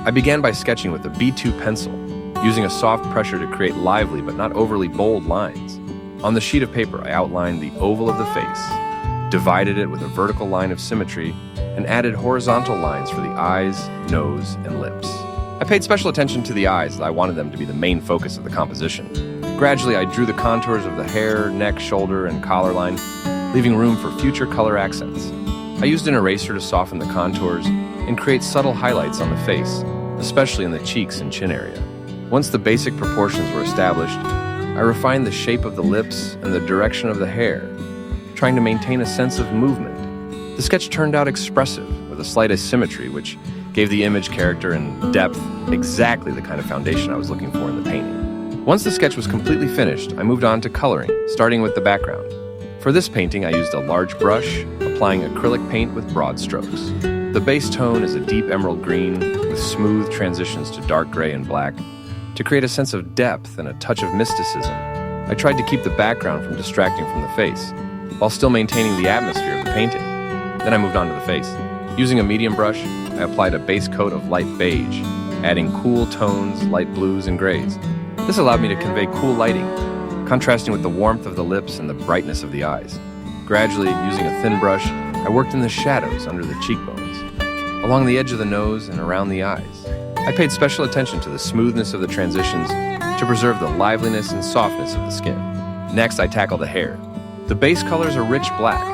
I began by sketching with a B2 pencil, using a soft pressure to create lively but not overly bold lines. On the sheet of paper, I outlined the oval of the face, divided it with a vertical line of symmetry, and added horizontal lines for the eyes, nose, and lips. I paid special attention to the eyes, as I wanted them to be the main focus of the composition. Gradually, I drew the contours of the hair, neck, shoulder, and collar line, leaving room for future color accents. I used an eraser to soften the contours and create subtle highlights on the face, especially in the cheeks and chin area. Once the basic proportions were established, I refined the shape of the lips and the direction of the hair, trying to maintain a sense of movement. The sketch turned out expressive, with a slight asymmetry, which gave the image character and depth exactly the kind of foundation I was looking for in the painting. Once the sketch was completely finished, I moved on to coloring, starting with the background. For this painting, I used a large brush, applying acrylic paint with broad strokes. The base tone is a deep emerald green with smooth transitions to dark gray and black to create a sense of depth and a touch of mysticism. I tried to keep the background from distracting from the face, while still maintaining the atmosphere of the painting. Then I moved on to the face. Using a medium brush, I applied a base coat of light beige, adding cool tones, light blues, and grays. This allowed me to convey cool lighting, contrasting with the warmth of the lips and the brightness of the eyes. Gradually, using a thin brush, I worked in the shadows under the cheekbones, along the edge of the nose and around the eyes. I paid special attention to the smoothness of the transitions to preserve the liveliness and softness of the skin. Next, I tackled the hair. The base colors are rich black,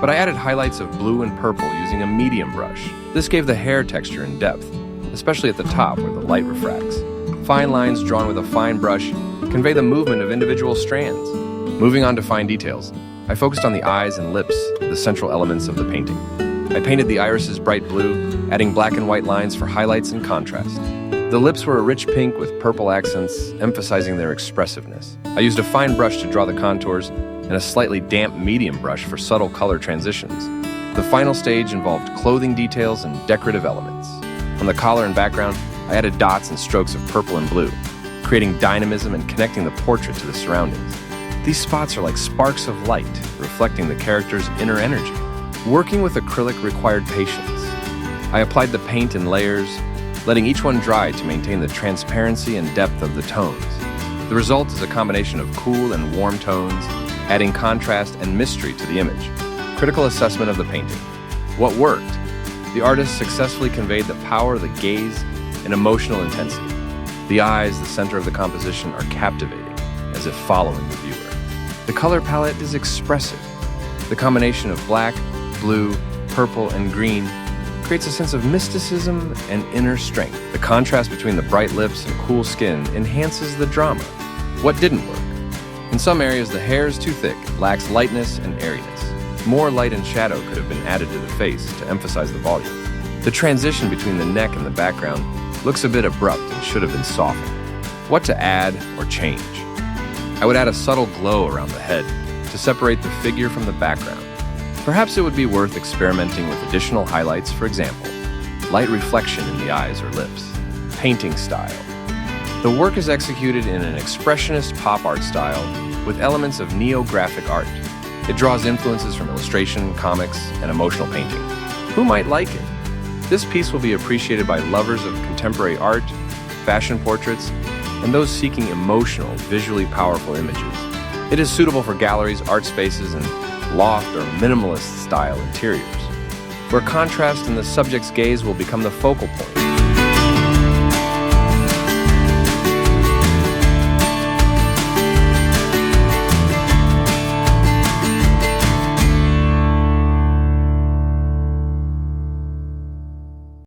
but I added highlights of blue and purple using a medium brush. This gave the hair texture and depth, especially at the top where the light refracts. Fine lines drawn with a fine brush convey the movement of individual strands. Moving on to fine details, I focused on the eyes and lips, the central elements of the painting. I painted the irises bright blue, adding black and white lines for highlights and contrast. The lips were a rich pink with purple accents, emphasizing their expressiveness. I used a fine brush to draw the contours and a slightly damp medium brush for subtle color transitions. The final stage involved clothing details and decorative elements. On the collar and background, I added dots and strokes of purple and blue, creating dynamism and connecting the portrait to the surroundings. These spots are like sparks of light, reflecting the character's inner energy. Working with acrylic required patience. I applied the paint in layers, letting each one dry to maintain the transparency and depth of the tones. The result is a combination of cool and warm tones, adding contrast and mystery to the image. Critical assessment of the painting. What worked? The artist successfully conveyed the power of the gaze and emotional intensity. The eyes, the center of the composition, are captivating, as if following the viewer. The color palette is expressive. The combination of black, blue, purple, and green creates a sense of mysticism and inner strength. The contrast between the bright lips and cool skin enhances the drama. What didn't work? In some areas, the hair is too thick, lacks lightness and airiness. More light and shadow could have been added to the face to emphasize the volume. The transition between the neck and the background looks a bit abrupt and should have been softened. What to add or change? I would add a subtle glow around the head to separate the figure from the background. Perhaps it would be worth experimenting with additional highlights, for example, light reflection in the eyes or lips, painting style. The work is executed in an expressionist pop art style with elements of neo-graphic art. It draws influences from illustration, comics, and emotional painting. Who might like it? This piece will be appreciated by lovers of contemporary art, fashion portraits, and those seeking emotional, visually powerful images. It is suitable for galleries, art spaces, and loft or minimalist style interiors, where contrast and the subject's gaze will become the focal point.